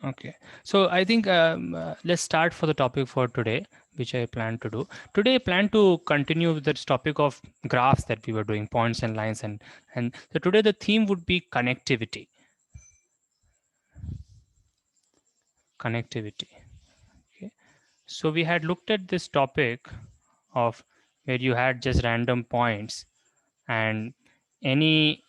Okay, so I think let's start for the topic for today, which I plan to do. Today, I plan to continue with this topic of graphs that we were doing, points and lines, and so today the theme would be connectivity. Connectivity. Okay, so we had looked at this topic of where you had just random points, and any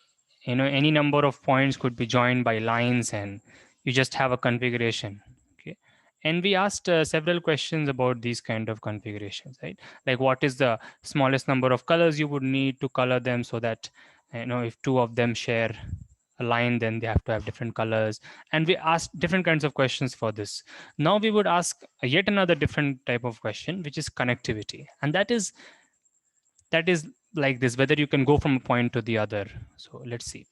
any number of points could be joined by lines, and you just have a configuration. Okay, and we asked several questions about these kind of configurations, right? Like what is the smallest number of colors you would need to color them, so that if two of them share a line, then they have to have different colors. And we asked different kinds of questions for this. Now we would ask yet another different type of question, which is connectivity, and that is like this, whether you can go from a point to the other. So let's see.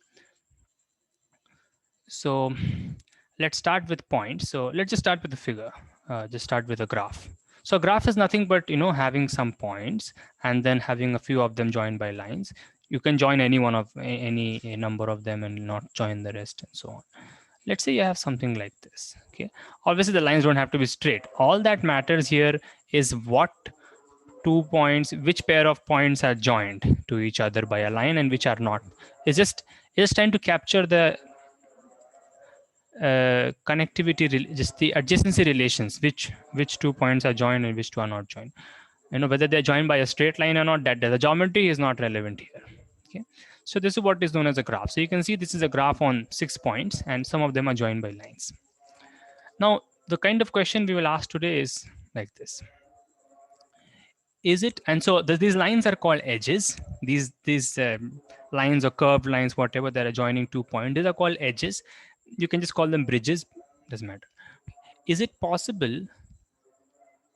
So let's start with points. So let's just start with the figure. Just start with a graph. So a graph is nothing but having some points and then having a few of them joined by lines. You can join any one of any a number of them and not join the rest and so on. Let's say you have something like this. Okay, obviously the lines don't have to be straight. All that matters here is what two points, which pair of points are joined to each other by a line and which are not. It's just trying to capture the connectivity, just the adjacency relations, which 2 points are joined and which two are not joined. Whether they're joined by a straight line or not, that the geometry is not relevant here. Okay, so this is what is known as a graph. So you can see this is a graph on 6 points, and some of them are joined by lines. Now, the kind of question we will ask today is like this: is it, and so these lines are called edges. These lines or curved lines, whatever, that are joining 2 points, these are called edges. You can just call them bridges, doesn't matter. Is it possible,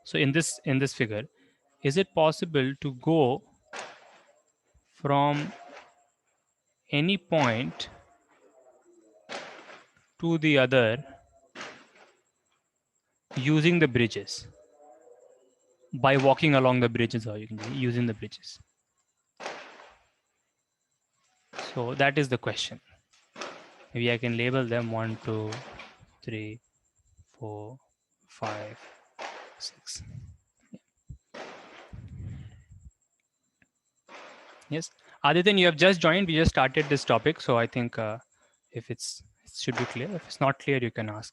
so in this figure, is it possible to go from any point to the other using the bridges, by walking along the bridges, or you can using the bridges? So that is the question. Maybe I can label them 1, 2, 3, 4, 5, 6. Yes, Adityan, you have just joined. We just started this topic, so I think if it should be clear. If it's not clear, you can ask.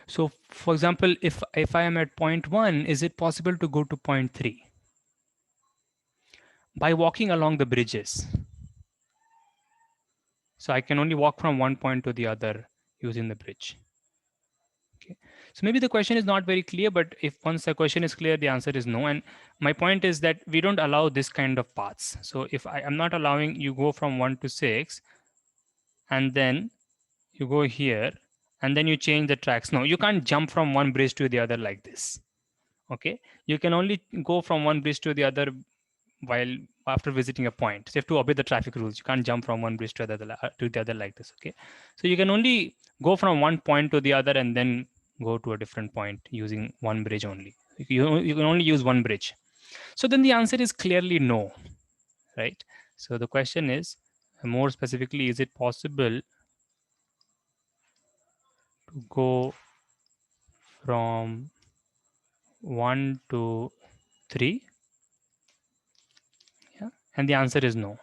So, for example, if I am at point 1, is it possible to go to point 3 by walking along the bridges? So I can only walk from one point to the other using the bridge. Okay. So maybe the question is not very clear, but if once the question is clear, the answer is no. And my point is that we don't allow this kind of paths. So if I am not allowing you go from 1 to 6, and then you go here, and then you change the tracks. No, you can't jump from one bridge to the other like this. Okay, you can only go from one bridge to the other while after visiting a point. So you have to obey the traffic rules. You can't jump from one bridge to the other like this. Okay, so you can only go from one point to the other and then go to a different point using one bridge only. You can only use one bridge. So then the answer is clearly no, right? So the question is, more specifically, is it possible to go from 1 to 3? Yeah, and the answer is no.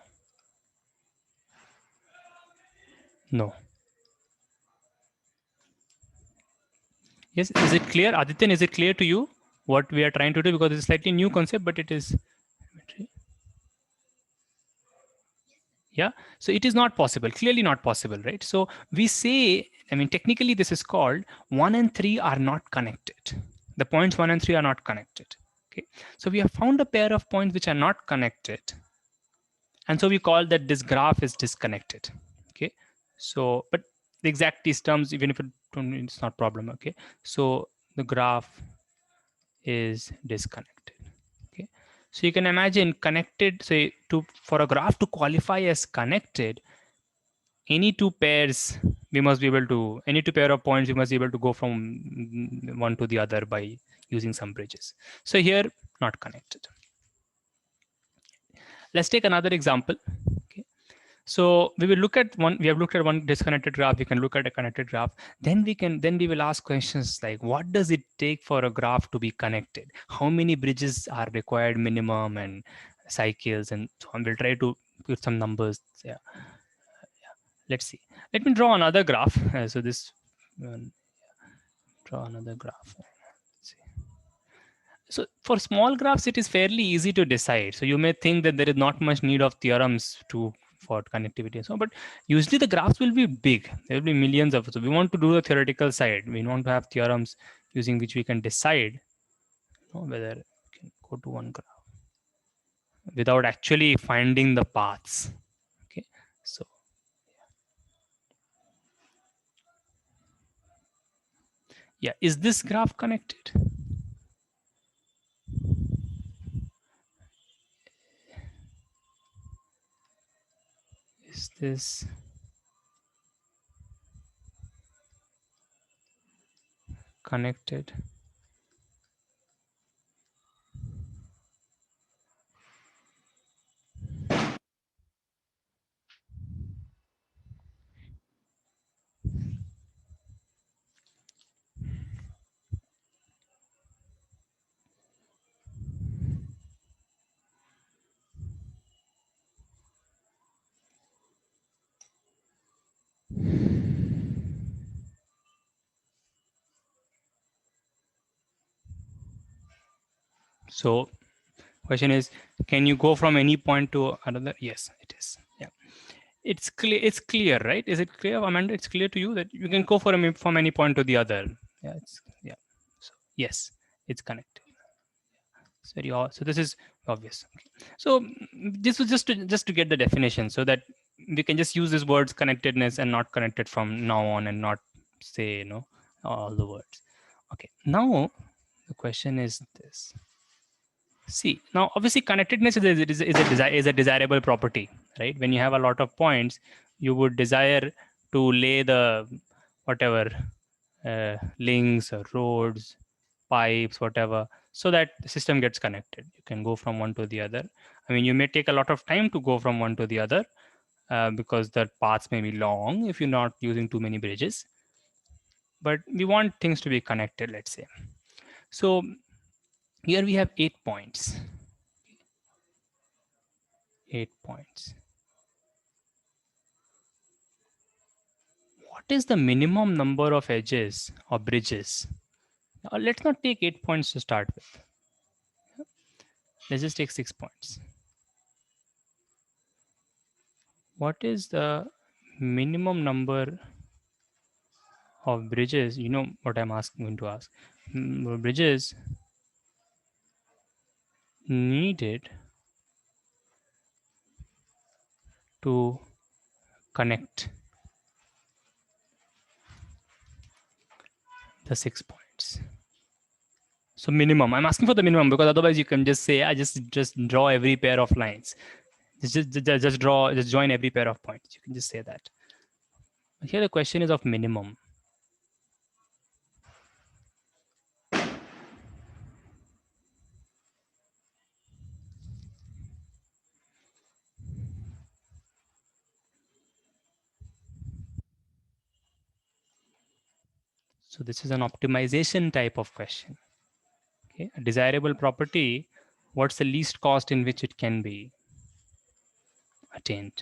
No. Yes, is it clear, Adityan? Is it clear to you what we are trying to do? Because it's a slightly new concept, but it is. Yeah, so it is not possible, clearly not possible, right? So we say, I mean, technically this is called 1 and 3 are not connected. The points 1 and 3 are not connected. Okay, so we have found a pair of points which are not connected, And so we call that this graph is disconnected. Okay, so but the exact these terms, even if it's not problem. Okay, so the graph is disconnected. Okay, so you can imagine connected, say, to for a graph to qualify as connected, any two pairs we must be able to, any two pair of points we must be able to go from one to the other by using some bridges. So here, not connected. Let's take another example. Okay, so we will look at one, we have looked at one disconnected graph, we can look at a connected graph. Then we will ask questions like, what does it take for a graph to be connected? How many bridges are required minimum, and cycles, and so on. We'll try to put some numbers. Yeah. Let's see. Let me draw another graph. So this, draw another graph. Let's see. So for small graphs, it is fairly easy to decide. So you may think that there is not much need of theorems to for connectivity and so on, but usually the graphs will be big. There will be millions of. So we want to do the theoretical side. We want to have theorems using which we can decide, whether we can go to one graph without actually finding the paths. Okay, so yeah, is this graph connected? Is this connected? So question is, can you go from any point to another? Yes, it is. Yeah, it's clear. It's clear, right? Is it clear, Amanda? It's clear to you that you can go from any point to the other. Yeah, it's yeah. So yes, it's connected. It's very so this is obvious. Okay. So this was just to get the definition, so that we can just use these words connectedness and not connected from now on, and not say all the words. Okay. Now the question is this. See, now obviously connectedness is a desirable property, right? When you have a lot of points, you would desire to lay the whatever links or roads, pipes, whatever, so that the system gets connected. You can go from one to the other. I mean, you may take a lot of time to go from one to the other because the paths may be long if you're not using too many bridges. But we want things to be connected, let's say. So here we have 8 points. 8 points. What is the minimum number of edges or bridges? Now, let's not take 8 points to start with. Let's just take 6 points. What is the minimum number of bridges? You know what I'm going to ask. Bridges needed to connect the 6 points. So minimum. I'm asking for the minimum because otherwise you can just say I just draw every pair of lines. Just join every pair of points. You can just say that. But here the question is of minimum. So this is an optimization type of question. Okay, a desirable property, what's the least cost in which it can be attained?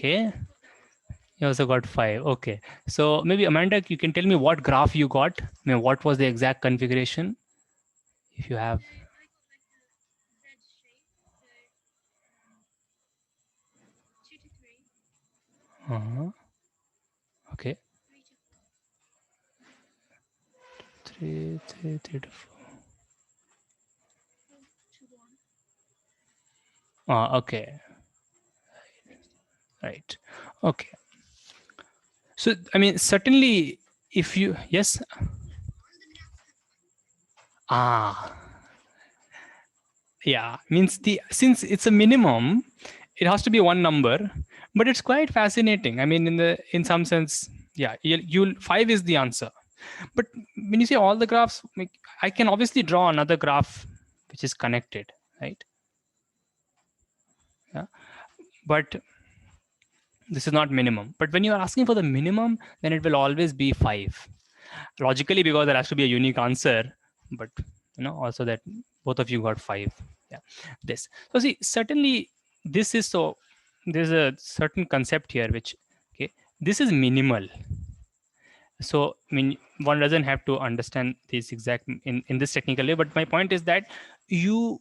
Okay. You also got 5. Okay. So maybe Amanda, you can tell me what graph you got. I mean, what was the exact configuration? If you have. Uh-huh. Okay. 3 to 4. Okay. Right. Okay. So I mean, certainly, if you yes. Ah. Yeah. Means the since it's a minimum, it has to be one number, but it's quite fascinating. I mean, in some sense, yeah. You'll 5 is the answer. But when you say all the graphs, like, I can obviously draw another graph which is connected, right? Yeah. But this is not minimum. But when you are asking for the minimum, then it will always be 5. Logically, because there has to be a unique answer, but also that both of you got 5. Yeah. This. So see, certainly this is so there's a certain concept here which okay, this is minimal. So I mean one doesn't have to understand this exact in this technical way, but my point is that you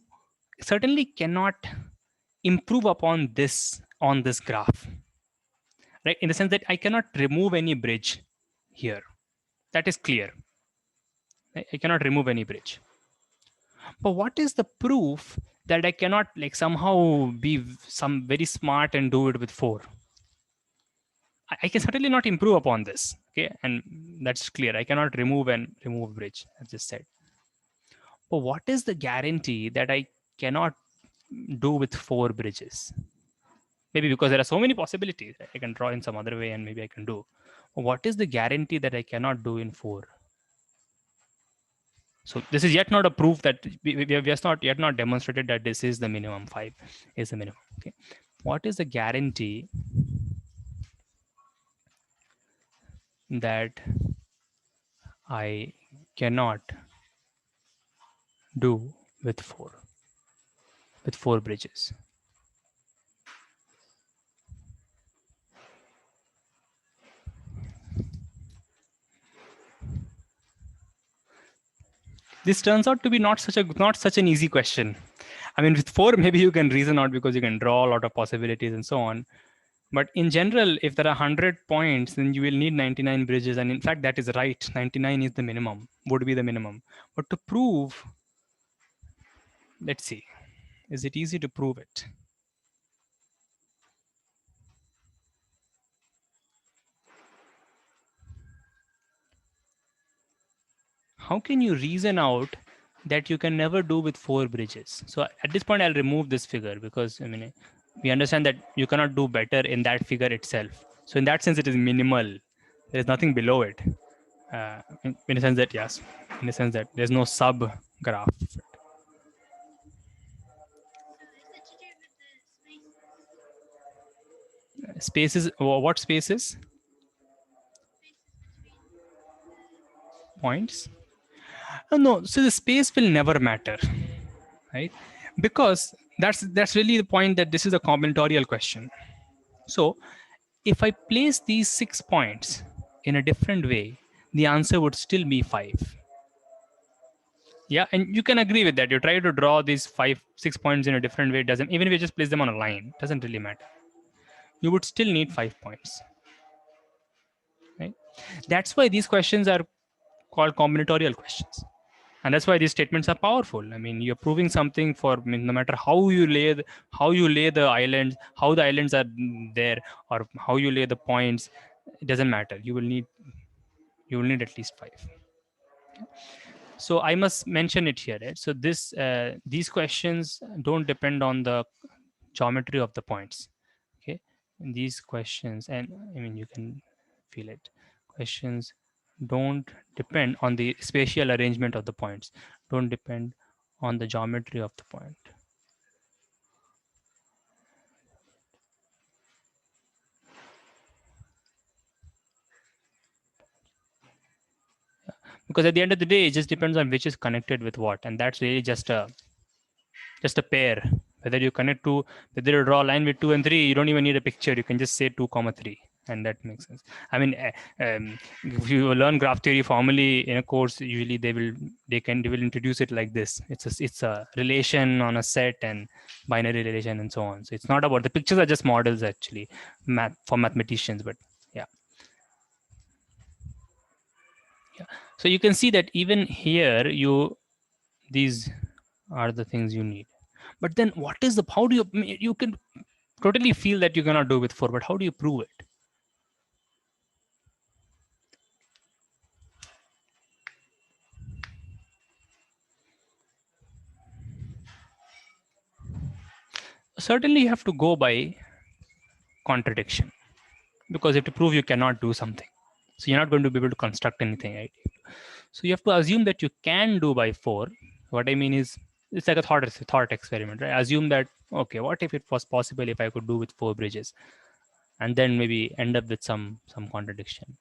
certainly cannot improve upon this on this graph, right? In the sense that I cannot remove any bridge here. That is clear. Right? I cannot remove any bridge. But what is the proof that I cannot like somehow be some very smart and do it with 4? I can certainly not improve upon this. Okay, and that's clear. I cannot remove bridge, as just said. But what is the guarantee that I cannot do with 4 bridges? Maybe because there are so many possibilities. I can draw in some other way and maybe I can do. What is the guarantee that I cannot do in 4? So this is yet not a proof that we have just not yet not demonstrated that this is the minimum. 5 is the minimum. Okay. What is the guarantee that I cannot do with 4 bridges? This turns out to be not such an easy question. I mean, with 4, maybe you can reason out because you can draw a lot of possibilities and so on. But in general, if there are 100 points, then you will need 99 bridges. And in fact, that is right. 99 is the minimum, would be the minimum. But to prove, let's see, is it easy to prove it? How can you reason out that you can never do with 4 bridges? So at this point, I'll remove this figure because I mean, we understand that you cannot do better in that figure itself. So in that sense, it is minimal. There is nothing below it. In a sense that yes, in a sense that there's no sub graph. Spaces, what spaces? Points? No, so the space will never matter, right? Because that's really the point that this is a combinatorial question. So if I place these 6 points in a different way, the answer would still be 5. Yeah, and you can agree with that. You try to draw these 6 points in a different way, doesn't even if you just place them on a line, doesn't really matter. You would still need 5 points. Right? That's why these questions are called combinatorial questions. And that's why these statements are powerful. I mean, you're proving something for no matter how you lay the islands, how the islands are there, or how you lay the points, it doesn't matter. You will need at least 5. So I must mention it here, right? So these questions don't depend on the geometry of the points. Okay, and these questions, and I mean you can feel it. Questions don't depend on the spatial arrangement of the points. Don't depend on the geometry of the point. Because at the end of the day, it just depends on which is connected with what, and that's really just a pair Whether you draw a line with 2 and 3, you don't even need a picture. You can just say 2 comma 3, and that makes sense. I mean, if you learn graph theory formally in a course, usually they will introduce it like this. It's a relation on a set and binary relation and so on. So it's not about the pictures are just models actually, for mathematicians. But yeah. So you can see that even here, these are the things you need. But then what is how do you can totally feel that you cannot do with 4, but how do you prove it? Certainly you have to go by contradiction, because you have to prove you cannot do something. So you're not going to be able to construct anything, right? So you have to assume that you can do by 4. What I mean is, it's like a thought experiment, right? Assume that, okay, what if it was possible if I could do with 4 bridges, and then maybe end up with some contradiction,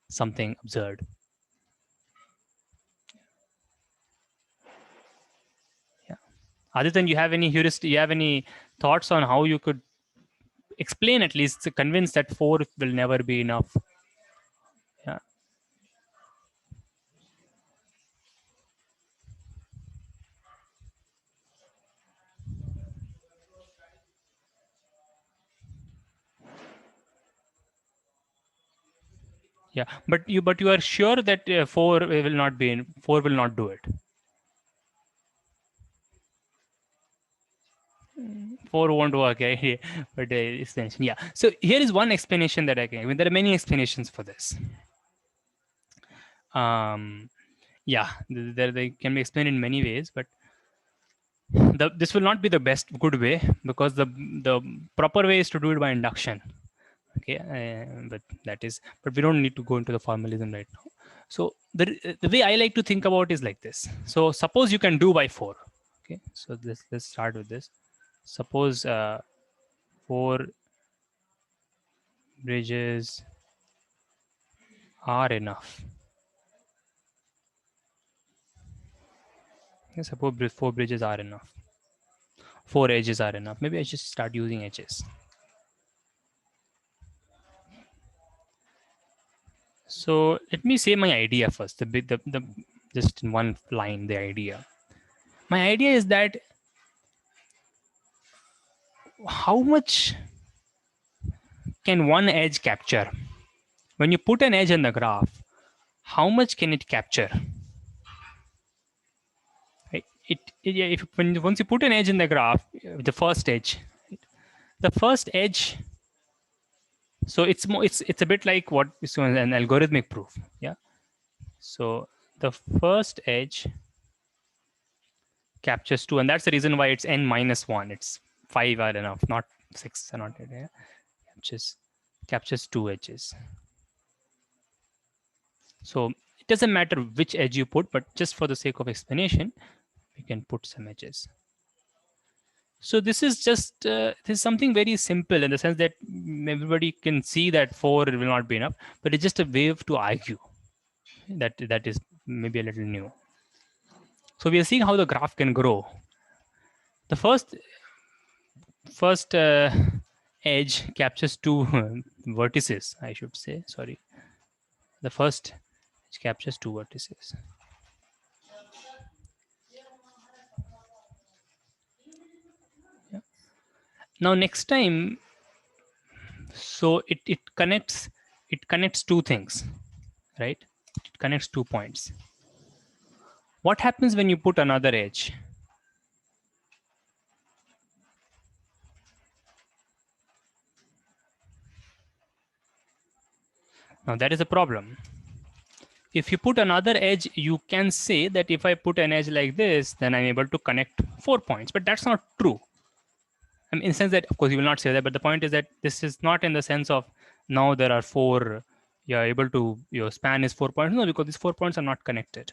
something absurd. Yeah. Other than, you have any heuristic, you have any thoughts on how you could explain, at least to convince that 4 will never be enough? Yeah. Yeah, but you are sure that 4 will not be 4 will not do it. 4 won't work, eh? But extension, yeah. So here is one explanation that I can. I mean, there are many explanations for this. Yeah, they can be explained in many ways, but this will not be the best good way, because the proper way is to do it by induction. Okay, but we don't need to go into the formalism right now. So the way I like to think about is like this. So suppose you can do by 4. Okay, so let's start with this. Suppose 4 bridges are enough. Okay, suppose 4 bridges are enough. 4 edges are enough. Maybe I should start using edges. So let me say my idea first. The just in one line, the idea. My idea is that how much can one edge capture? When you put an edge in the graph, how much can it capture? Right? Once you put an edge in the graph, the first edge, the first edge. So it's a bit like what is an algorithmic proof. Yeah. So the first edge captures 2, and that's the reason why it's n minus 1. It's 5 are enough, not 6 are not. Yeah. Captures 2 edges. So it doesn't matter which edge you put, but just for the sake of explanation, we can put some edges. So this is just this is something very simple in the sense that everybody can see that 4 will not be enough, but it's just a way to argue that is maybe a little new. So we are seeing how the graph can grow. The first edge captures 2 vertices, I should say. Sorry, the first edge captures 2 vertices. Yeah. Now next time, so it connects 2 things, right? It connects 2 points. What happens when you put another edge? Now that is a problem. If you put another edge, you can say that if I put an edge like this, then I'm able to connect 4 points, but that's not true. I mean, in the sense that, of course, you will not say that, but the point is that this is not in the sense of now there are 4, you're able to, your span is 4 points. No, because these 4 points are not connected.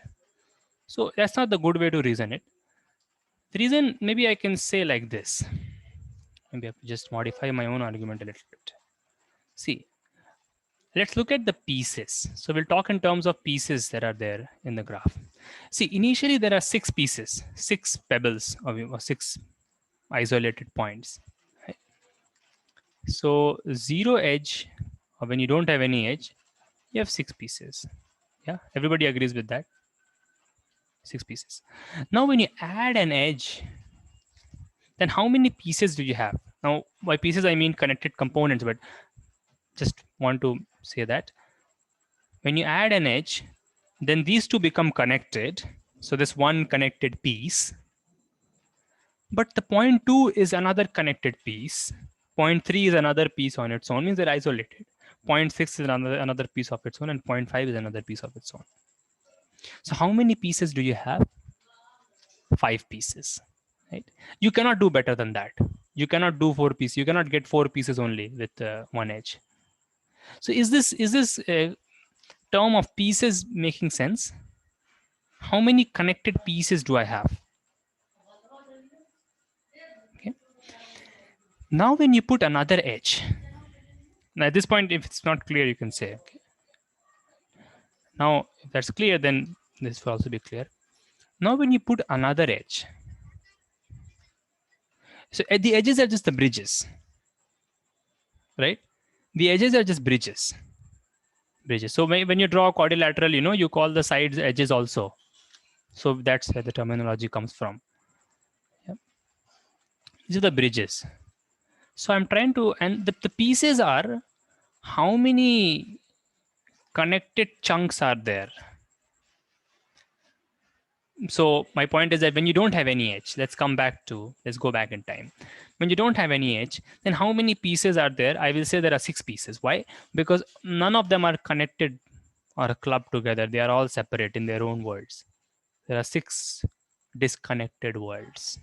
So that's not the good way to reason it. The reason, maybe I can say like this. Maybe I have to just modify my own argument a little bit. See, let's look at the pieces. So we'll talk in terms of pieces that are there in the graph. See, initially there are 6 pieces, 6 pebbles, or 6 isolated points. Right? So 0 edge, or when you don't have any edge, you have 6 pieces. Yeah, everybody agrees with that. 6 pieces. Now when you add an edge, then how many pieces do you have? Now by pieces I mean connected components, but just want to say that when you add an edge, then these two become connected. So this one connected piece, but the point 2 is another connected piece. Point 3 is another piece on its own, means they're isolated. Point 6 is another piece of its own, and point 5 is another piece of its own. So how many pieces do you have? 5 pieces, right? You cannot do better than that. You cannot do 4 pieces. You cannot get 4 pieces only with one edge. So is this term of pieces making sense? How many connected pieces do I have? Okay. Now when you put another edge, now at this point, if it's not clear, you can say, okay. Now, if that's clear, then this will also be clear. Now when you put another edge, so at the edges are just the bridges, right? The edges are just bridges. So when you draw a quadrilateral, you call the sides edges also. So that's where the terminology comes from. Yep. These are the bridges. So I'm trying to, and the pieces are how many connected chunks are there. So my point is that when you don't have any edge, let's go back in time. When you don't have any edge, then how many pieces are there? I will say there are 6 pieces. Why? Because none of them are connected or clubbed together. They are all separate in their own worlds. There are 6 disconnected worlds.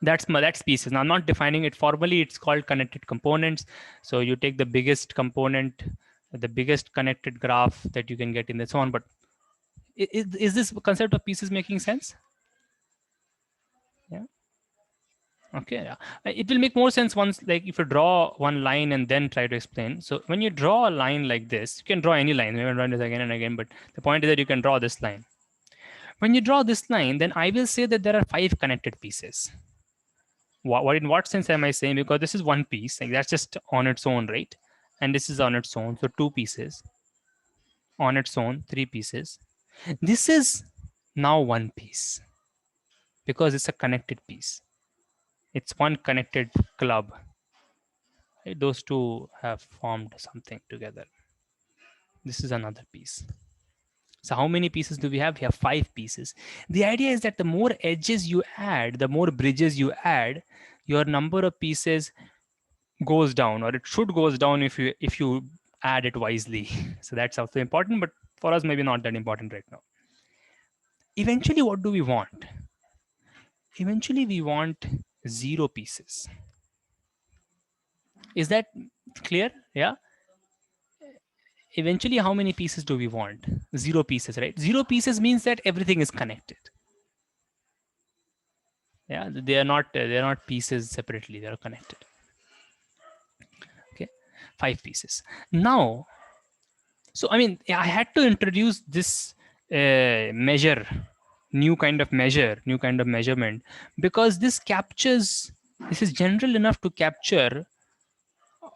That's pieces. Now I'm not defining it formally. It's called connected components. So you take the biggest component, the biggest connected graph that you can get in, and so on. But is this concept of pieces making sense? Yeah. Okay. Yeah. It will make more sense once, like, if you draw one line and then try to explain. So when you draw a line like this, you can draw any line. We will run this again and again, but the point is that you can draw this line. When you draw this line, then I will say that there are 5 connected pieces. What in what sense am I saying? Because this is one piece, like that's just on its own, right? And this is on its own, so 2 pieces. On its own, 3 pieces. This is now one piece because it's a connected piece. It's one connected club. Right? Those two have formed something together. This is another piece. So how many pieces do we have? We have 5 pieces. The idea is that the more edges you add, the more bridges you add, your number of pieces goes down, or it should goes down if you add it wisely. So that's also important, but for us maybe not that important right now. Eventually, what do we want? Eventually we want 0 pieces. Is that clear? Yeah. Eventually, how many pieces do we want? 0 pieces, right? 0 pieces means that everything is connected. Yeah, they are not pieces separately, they are connected. Okay, 5 pieces. Now, so I mean, I had to introduce this measure, new kind of measurement, because this is general enough to capture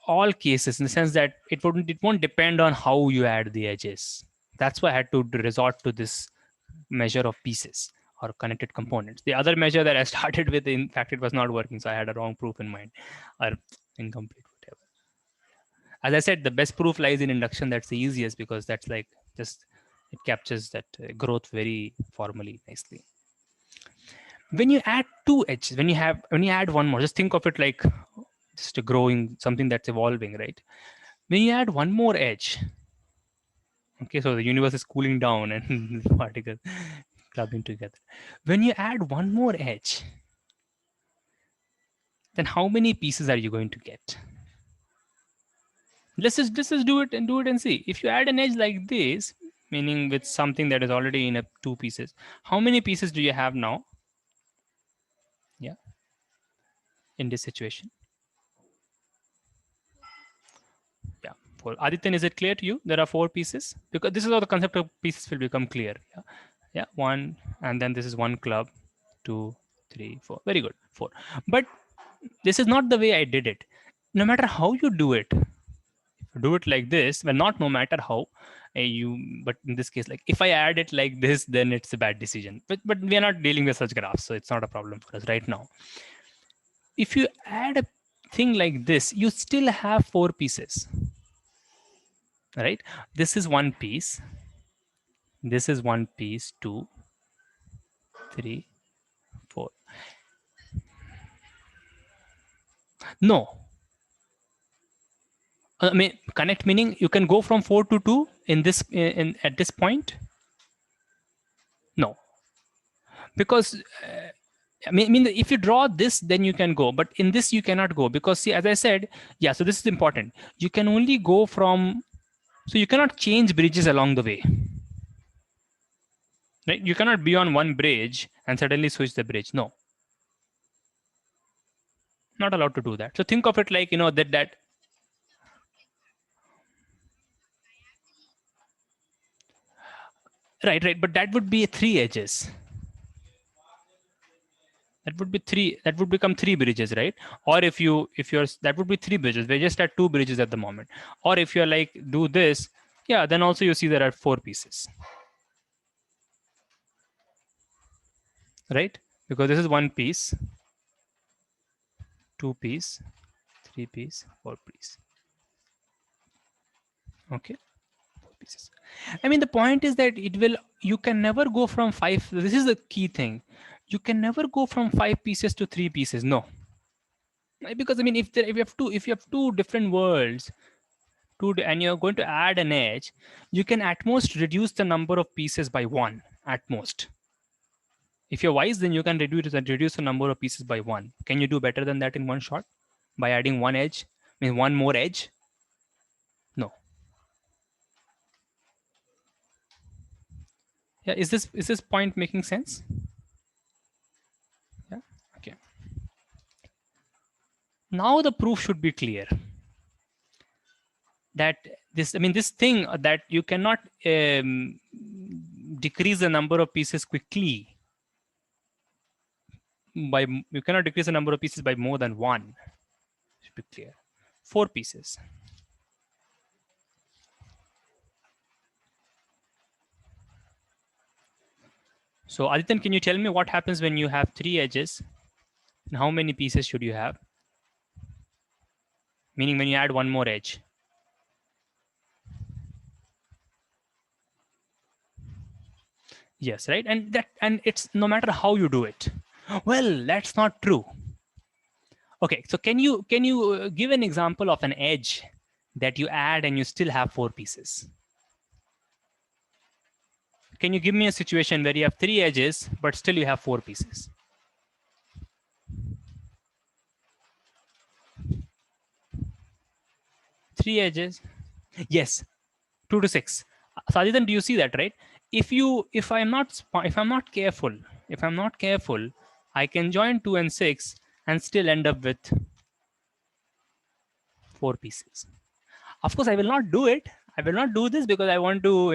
all cases, in the sense that it won't depend on how you add the edges. That's why I had to resort to this measure of pieces or connected components. The other measure that I started with, in fact, it was not working, so I had a wrong proof in mind, or incomplete, whatever. As I said, the best proof lies in induction. That's the easiest, because that's like just it captures that growth very formally, nicely. When you add 2 edges, when you add one more, just think of it like just a growing, something that's evolving, right? When you add one more edge, okay, so the universe is cooling down and particles clubbing together. When you add one more edge, then how many pieces are you going to get? Let's just do it and see. If you add an edge like this, meaning with something that is already in a 2 pieces, how many pieces do you have now? Yeah, in this situation. Yeah, 4. Adityan, is it clear to you? There are 4 pieces, because this is how the concept of pieces will become clear. Yeah, 1, and then this is 1 club, 2, 3, 4. Very good. 4. But this is not the way I did it. No matter how you do it, do it like this, well, not no matter how but in this case, like if I add it like this, then it's a bad decision. But we are not dealing with such graphs, so it's not a problem for us right now. If you add a thing like this, you still have 4 pieces, right? This is one piece. This is one piece, 2, 3, 4. No. I mean, connect meaning you can go from 4 to 2 in this at this point. No, because I mean, if you draw this, then you can go, but in this you cannot go because see, as I said, yeah. So this is important. You can only go from, so you cannot change bridges along the way, right? You cannot be on one bridge and suddenly switch the bridge. No, not allowed to do that. So think of it like that. Right. But that would be 3 edges. That would be 3. That would become 3 bridges, right? Or if you're that would be 3 bridges. We're just at 2 bridges at the moment. Or if you're like do this, yeah, then also you see there are 4 pieces, right? Because this is 1 piece, 2 piece, 3 piece, 4 piece. Okay, 4 pieces. I mean, the point is that you can never go from 5. This is the key thing. You can never go from 5 pieces to 3 pieces. No, because I mean, if you have two different worlds, and you're going to add an edge, you can at most reduce the number of pieces by 1 at most. If you're wise, then you can reduce the number of pieces by 1. Can you do better than that in one shot by adding one edge? I mean, one more edge? No. Yeah, is this point making sense? Yeah. Okay. Now the proof should be clear. That this thing that you cannot decrease the number of pieces quickly you cannot decrease the number of pieces by more than 1. Should be clear. 4 pieces. So Adityan, can you tell me what happens when you have 3 edges and how many pieces should you have? Meaning when you add one more edge. Yes, right? And it's no matter how you do it. Well, that's not true. Okay, so can you give an example of an edge that you add and you still have 4 pieces? Can you give me a situation where you have 3 edges, but still you have 4 pieces? Three edges. Yes, 2 to 6. Sajidan, do you see that, right? If I'm not careful, I can join 2 and 6 and still end up with 4 pieces. Of course, I will not do it. I will not do this because I want to,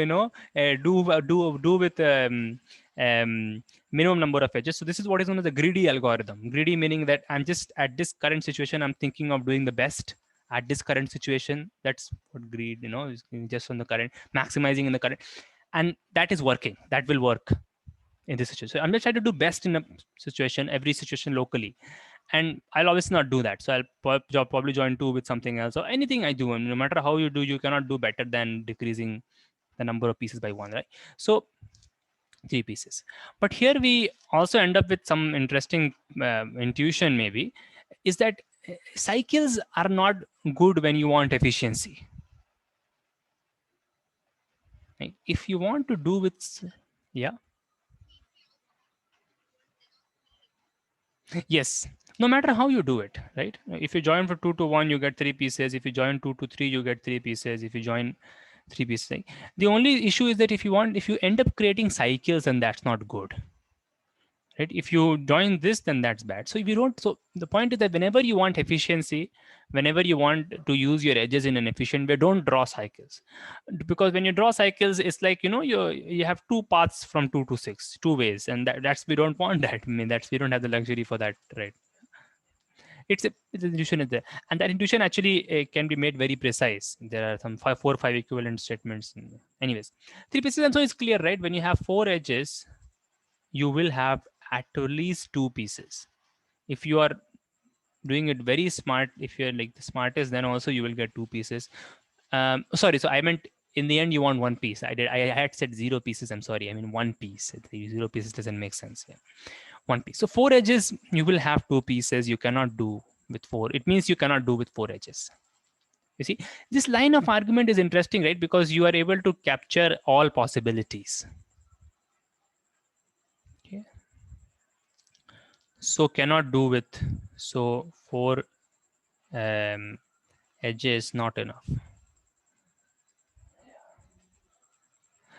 do with minimum number of edges. So this is what is known as the greedy algorithm. Greedy meaning that I'm just at this current situation, I'm thinking of doing the best at this current situation. That's what greed, is just on the current, maximizing in the current, and that is working. That will work in this situation. So I'm just trying to do best in a situation, every situation locally. And I'll obviously not do that. So I'll probably join 2 with something else or anything I do. And no matter how you do, you cannot do better than decreasing the number of pieces by 1, right? So 3 pieces. But here we also end up with some interesting intuition maybe, is that cycles are not good when you want efficiency. Right? If you want to do with, yeah. Yes, no matter how you do it, right? If you join for 2 to 1, you get 3 pieces. If you join 2 to 3, you get 3 pieces. If you join 3 pieces, right? The only issue is that if you end up creating cycles, and that's not good, right? If you join this, then that's bad. So if you don't, so the point is that whenever you want efficiency, whenever you want to use your edges in an efficient way, don't draw cycles, because when you draw cycles, it's like, you know, you have two paths from 2 to 6, two ways, and that's, we don't want that. I mean, that's, we don't have the luxury for that, right? It's intuition is there, and that intuition actually can be made very precise. There are some 5 equivalent statements. Anyways, 3 pieces, and so it's clear, right? When you have 4 edges, you will have at least 2 pieces. If you are doing it very smart, if you're like the smartest, then also you will get 2 pieces. Sorry, so I meant in the end you want 1 piece. I had said 0 pieces. I'm sorry, I mean 1 piece. 0 pieces doesn't make sense. Yeah, 1 piece. So 4 edges, you will have 2 pieces. You cannot do with 4. It means you cannot do with 4 edges. You see, this line of argument is interesting, right? Because you are able to capture all possibilities. Okay. So cannot do with, so 4 edges not enough.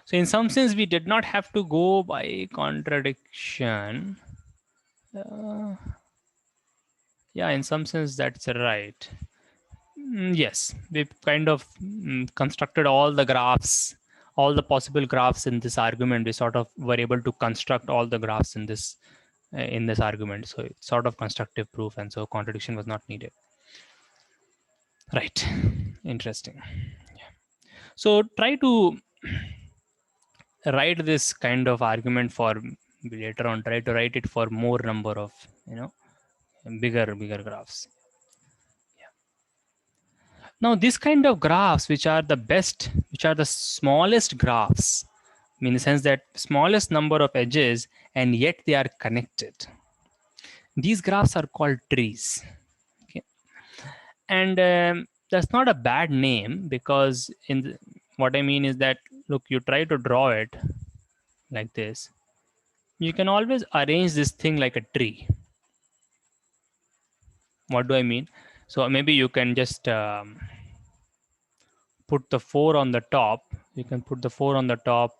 So in some sense, we did not have to go by contradiction. Yeah, in some sense, that's right. Yes, we've kind of constructed all the graphs, all the possible graphs in this argument. We sort of were able to construct all the graphs in this argument. So it's sort of constructive proof, and so contradiction was not needed. Right. Interesting. Yeah. So try to write this kind of argument for later on. Try to write it for more number of, you know, bigger graphs. Now, this kind of graphs, which are the best, which are the smallest graphs, I mean, in the sense that smallest number of edges, and yet they are connected. These graphs are called trees. Okay, and that's not a bad name, because what I mean is that, look, you try to draw it like this. You can always arrange this thing like a tree. What do I mean? So maybe you can just put the 4 on the top. You can put the 4 on the top.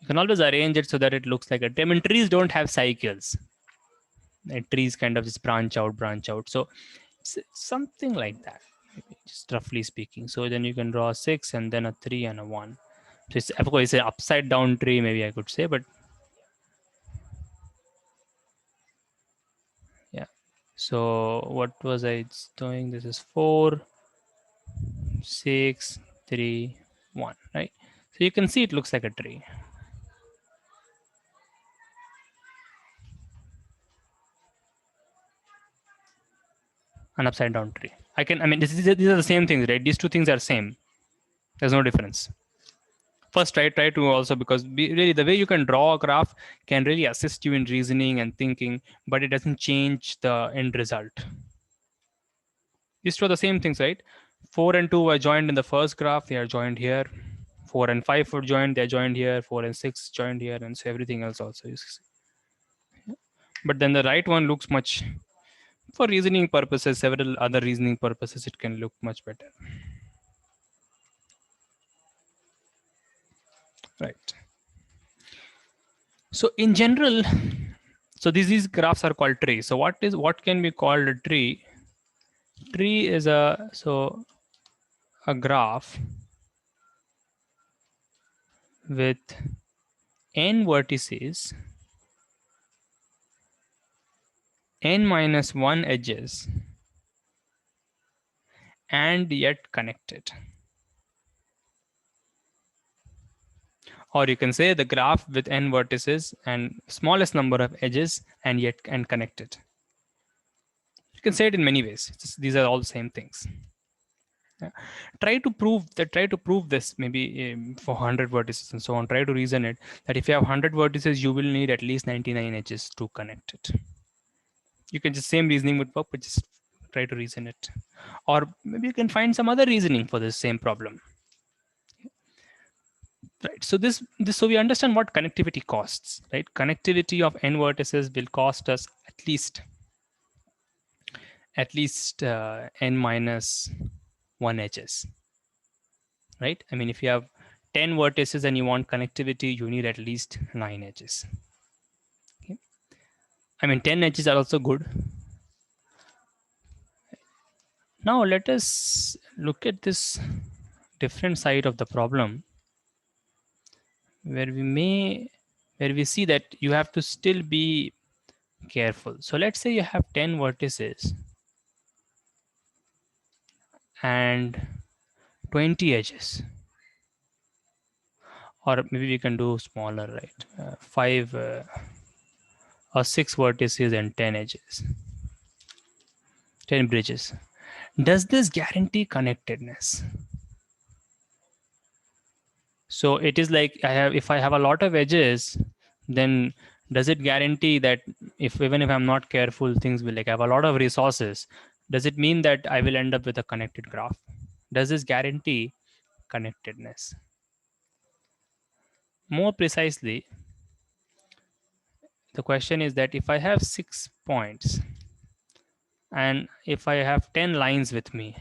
You can always arrange it so that it looks like a tree. I mean, trees don't have cycles. Trees kind of just branch out. So it's something like that, just roughly speaking. So then you can draw 6 and then a 3 and a 1. So it's, of course, it's an upside down tree, maybe I could say, but yeah. So what was I doing? This is 4, 6, 3, 1, right? So you can see it looks like a tree. An upside down tree. I mean, these are the same things, right? These two things are same. There's no difference. First, try to also, because really the way you can draw a graph can really assist you in reasoning and thinking, but it doesn't change the end result. These two are the same things, right? 4 and 2 are joined in the first graph. They are joined here. 4 and 5 were joined. They're joined here. 4 and 6 joined here, and so everything else also is. But then the right one looks much, for reasoning purposes, several other reasoning purposes, it can look much better. Right. So in general, so these graphs are called trees. So what can be called a tree? Tree is a graph with n vertices, n minus 1 edges, and yet connected. Or you can say the graph with n vertices and smallest number of edges and yet connected. You can say it in many ways. These are all the same things. Yeah. Try to prove this, maybe for 100 vertices and so on. Try to reason it that if you have 100 vertices, you will need at least 99 edges to connect it. You can just, same reasoning would work, but just try to reason it. Or maybe you can find some other reasoning for this same problem. Right. So so we understand what connectivity costs, right? Connectivity of n vertices will cost us at least n minus 1 edges, right? I mean, if you have 10 vertices and you want connectivity, you need at least 9 edges. Okay. I mean, 10 edges are also good. Now let us look at this different side of the problem, where we see that you have to still be careful. So let's say you have 10 vertices and 20 edges, or maybe we can do smaller, right? 5 or 6 vertices and 10 edges, 10 bridges. Does this guarantee connectedness? So it is like, if I have a lot of edges, then does it guarantee that if even if I'm not careful, things will, like, I have a lot of resources, does it mean that I will end up with a connected graph? Does this guarantee connectedness? More precisely, the question is that if I have 6 points and if I have 10 lines with me,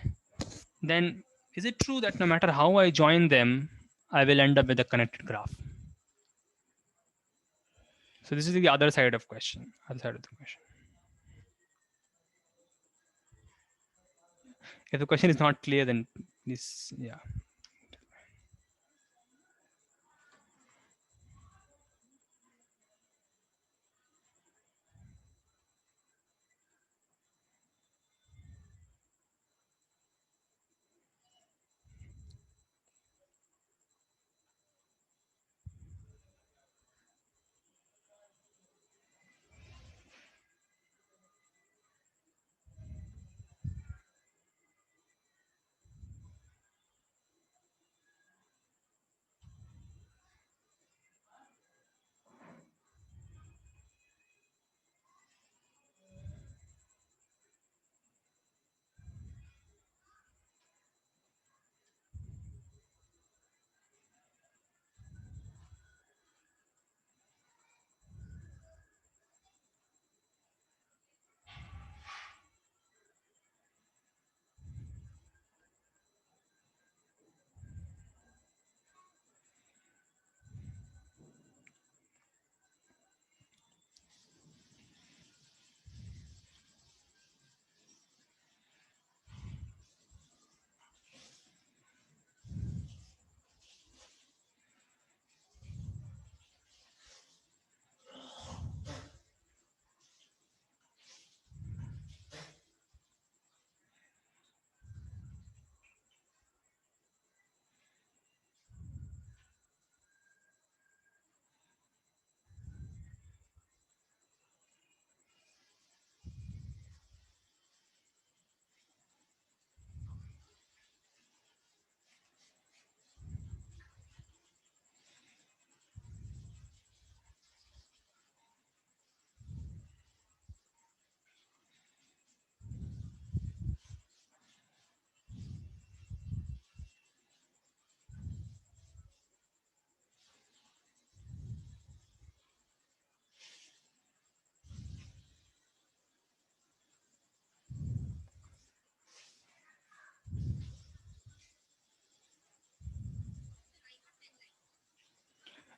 then is it true that no matter how I join them, I will end up with a connected graph? So this is the other side of question. Other side of the question. If the question is not clear, then this, yeah.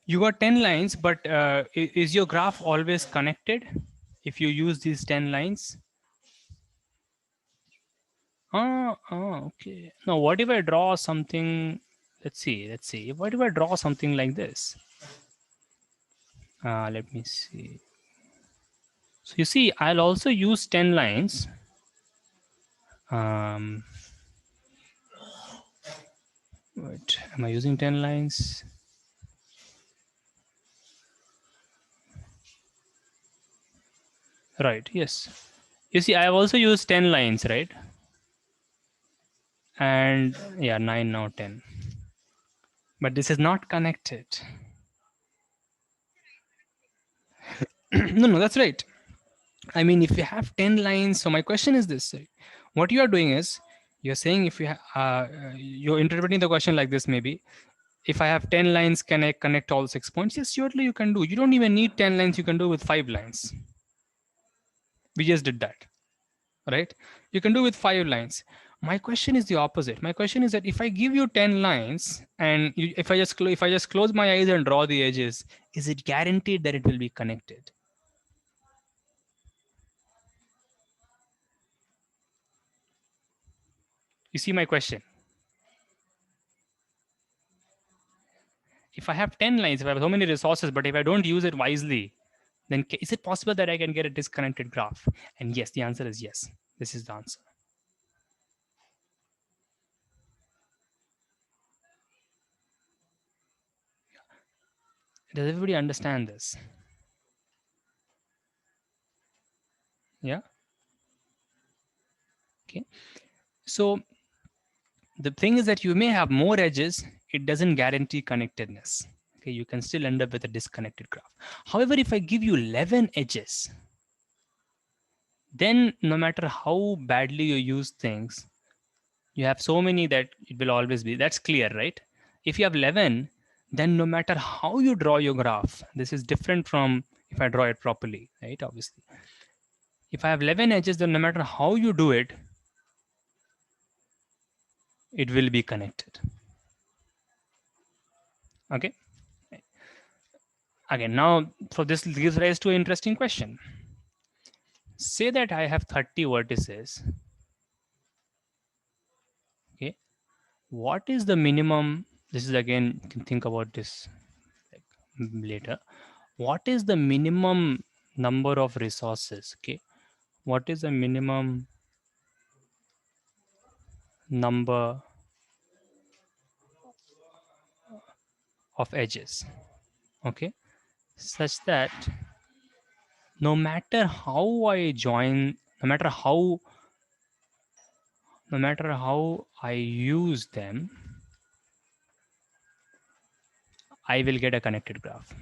You got 10 lines, but is your graph always connected if you use these 10 lines? Okay. Now, what if I draw something? Let's see. What if I draw something like this? Let me see. So you see, I'll also use 10 lines. Um, wait, am I using 10 lines? Right, yes. You see, I have also used 10 lines, right? And yeah, 9 now 10. But this is not connected. No, that's right. I mean, if you have 10 lines, so my question is this, right? What you are doing is, you're saying if you're interpreting the question like this, maybe, if I have 10 lines, can I connect all 6 points? Yes, surely you can do. You don't even need 10 lines, you can do with 5 lines. We just did that, right? You can do with 5 lines. My question is the opposite. My question is that if I give you 10 lines and if I just close my eyes and draw the edges, is it guaranteed that it will be connected? You see my question? If I have 10 lines, if I have so many resources, but if I don't use it wisely, then is it possible that I can get a disconnected graph? And yes, the answer is yes. This is the answer. Does everybody understand this? Yeah. Okay. So the thing is that you may have more edges. It doesn't guarantee connectedness. Okay. You can still end up with a disconnected graph. However, if I give you 11 edges, then no matter how badly you use things, you have so many that it will always be. That's clear, right? If you have 11, then no matter how you draw your graph, this is different from if I draw it properly, right? Obviously. If I have 11 edges, then no matter how you do it, it will be connected. Okay. Again, now, so this gives rise to an interesting question. Say that I have 30 vertices. Okay. What is the minimum? This is again, you can think about this like later. What is the minimum number of resources? Okay. What is the minimum number of edges? Okay. Such that no matter how I join, no matter how I use them, I will get a connected graph.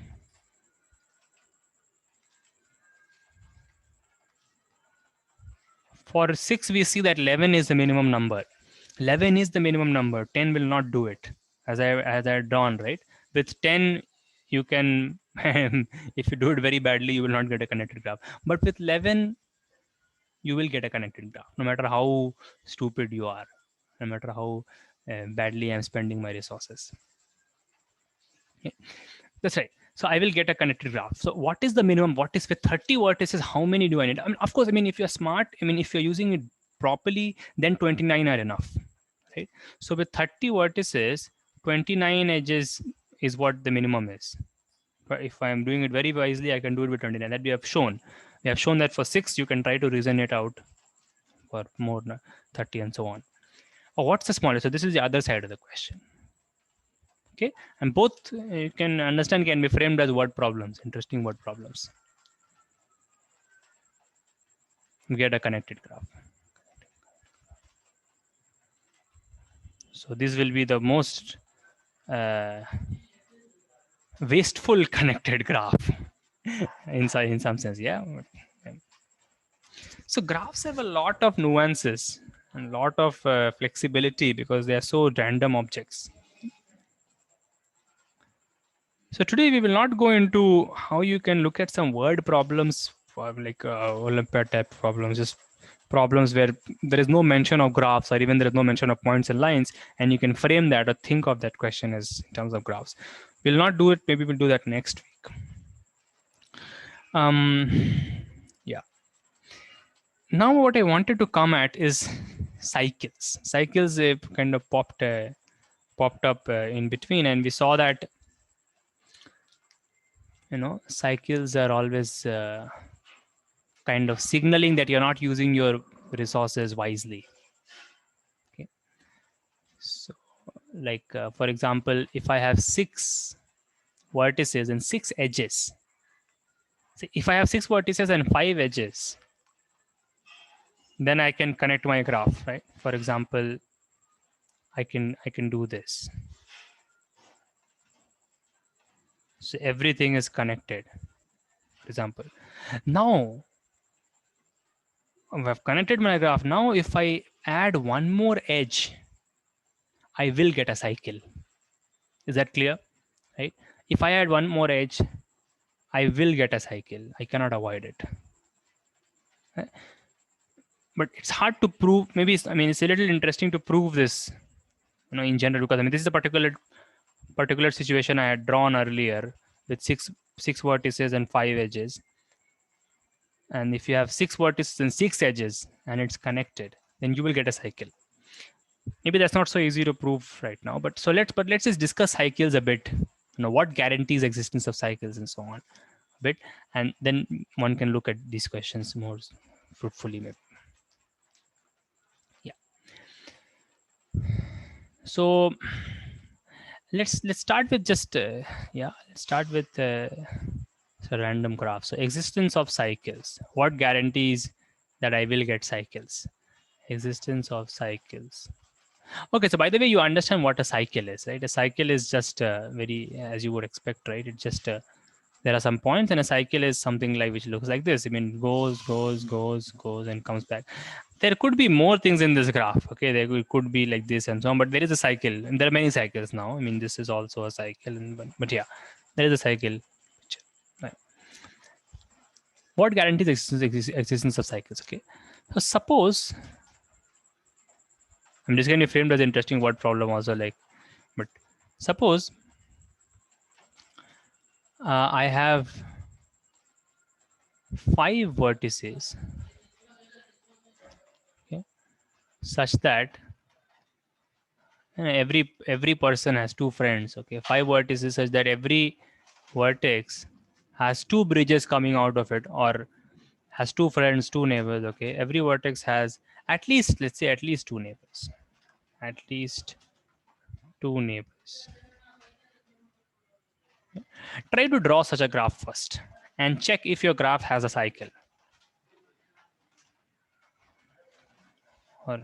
For 6, we see that 11 is the minimum number. 11 is the minimum number. 10 will not do it, as I drawn, right? With 10, you can, if you do it very badly, you will not get a connected graph. But with 11, you will get a connected graph, no matter how stupid you are, no matter how badly I'm spending my resources. Okay. That's right. So I will get a connected graph. So what is the minimum? What is with 30 vertices? How many do I need? I mean, of course, I mean, if you're smart, I mean, if you're using it properly, then 29 are enough, right? So with 30 vertices, 29 edges is what the minimum is. But if I'm doing it very wisely, I can do it with 29. That we have shown. We have shown that for 6, you can try to reason it out for more 30 and so on. Or what's the smallest? So this is the other side of the question. Okay, and both you can understand can be framed as word problems, interesting word problems. You get a connected graph. So this will be the most wasteful connected graph in some sense. Yeah. So graphs have a lot of nuances and a lot of flexibility because they are so random objects. So today we will not go into how you can look at some word problems for like Olympiad type problems, just problems where there is no mention of graphs or even there is no mention of points and lines, and you can frame that or think of that question as in terms of graphs. We'll not do it. Maybe we'll do that next week. Yeah. Now what I wanted to come at is cycles. Cycles kind of popped up in between, and we saw that cycles are always kind of signaling that you're not using your resources wisely. Okay. So like for example, if I have 6 vertices and 6 edges, so if I have 6 vertices and 5 edges, then I can connect my graph, right? For example, I can do this. So everything is connected, for example. Now I've connected my graph. Now if I add one more edge, I will get a cycle. Is that clear? Right? If I add one more edge, I will get a cycle. I cannot avoid it. But it's hard to prove. Maybe it's a little interesting to prove this, in general, because this is a particular situation I had drawn earlier with six vertices and 5 edges. And if you have 6 vertices and 6 edges and it's connected, then you will get a cycle. Maybe that's not so easy to prove right now, but let's just discuss cycles a bit. What guarantees existence of cycles and so on a bit, and then one can look at these questions more fruitfully maybe. Yeah. So let's start with just let's start with a random graph. So existence of cycles. What guarantees that I will get cycles? Existence of cycles. Okay, so by the way, you understand what a cycle is, right? A cycle is just very, as you would expect, right? It just there are some points, and a cycle is something like which looks like this. I mean, goes, and comes back. There could be more things in this graph. Okay, there could be like this and so on, but there is a cycle, and there are many cycles now. I mean, this is also a cycle, but yeah, there is a cycle. Right. What guarantees existence of cycles? Okay, so suppose I'm just going to frame as interesting word problem also, like, but suppose I have 5 vertices, okay, such that every person has 2 friends. Okay, 5 vertices such that every vertex has 2 bridges coming out of it, or has 2 friends, 2 neighbors. Okay, every vertex has at least, let's say, at least 2 neighbors. At least 2 neighbors. Try to draw such a graph first and check if your graph has a cycle. Or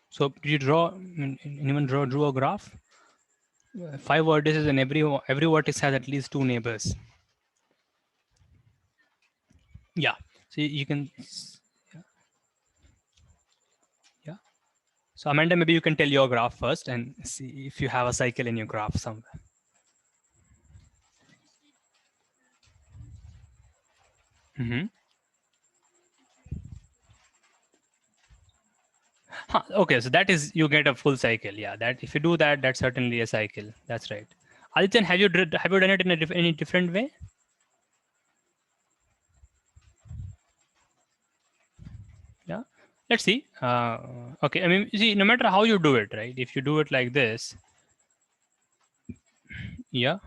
so did you draw? Anyone drew a graph? 5 vertices, and every vertex has at least 2 neighbors. Yeah. So you can. Yeah. So Amanda, maybe you can tell your graph first and see if you have a cycle in your graph somewhere. Mm-hmm. Huh, okay, so that is, you get a full cycle. Yeah, that if you do that, that's certainly a cycle. That's right. Adityan, have you done it in any different way? Yeah. Let's see. Okay. I mean, you see, no matter how you do it, right? If you do it like this, yeah.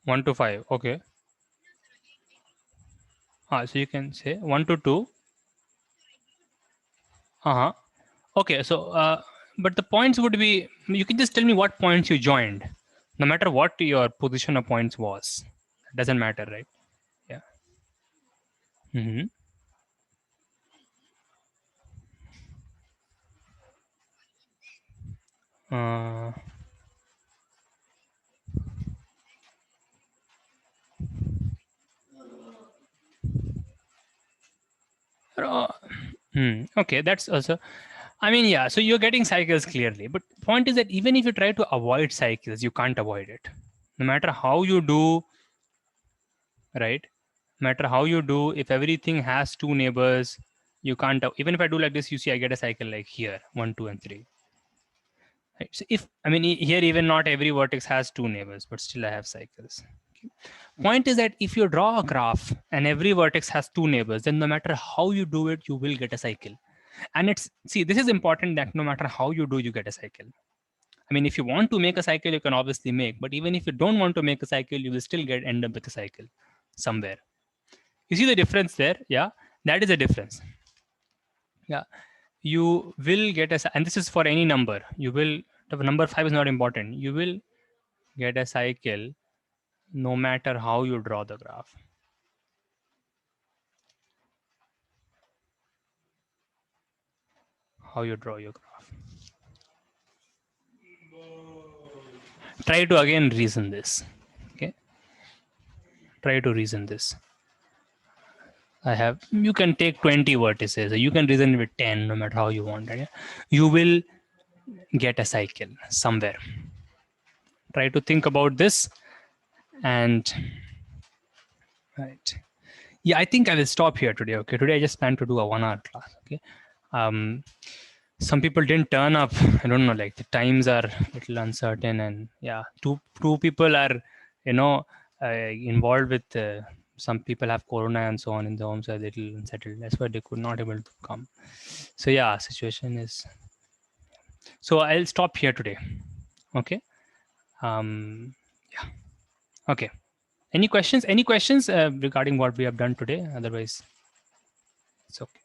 1 to 5. Okay. So you can say 1 to 2. Uh-huh. Okay, so but the points would be, you can just tell me what points you joined, no matter what your position of points was. It doesn't matter, right? Yeah. Mm-hmm. Uh, uh, okay, that's also. I mean, yeah. So you're getting cycles clearly, but point is that even if you try to avoid cycles, you can't avoid it. No matter how you do, right? No matter how you do, if everything has 2 neighbors, you can't. Even if I do like this, you see, I get a cycle like here, 1, 2, and 3. Right. So if, I mean, here even not every vertex has 2 neighbors, but still I have cycles. Point is that if you draw a graph and every vertex has two neighbors, then no matter how you do it, you will get a cycle. And this is important, that no matter how you do, you get a cycle. I mean, if you want to make a cycle, you can obviously make, but even if you don't want to make a cycle, you will still end up with a cycle somewhere. You see the difference there? Yeah, that is a difference. Yeah, you will get and this is for any number. You will, the number 5 is not important. You will get a cycle no matter how you draw the graph. How you draw your graph. Try to again reason this. Okay. Try to reason this. You can take 20 vertices, you can reason with 10, no matter how you want. Right? You will get a cycle somewhere. Try to think about this. And right. Yeah, I think I will stop here today. Okay. Today I just plan to do a 1 hour class. Okay. Some people didn't turn up. I don't know, like the times are a little uncertain, and yeah, two people are, involved with some people have corona and so on in the homes, are a little unsettled. That's why they could not able to come. So yeah, situation is. So I'll stop here today. Okay. Yeah. Okay. Any questions? Regarding what we have done today? Otherwise, it's okay.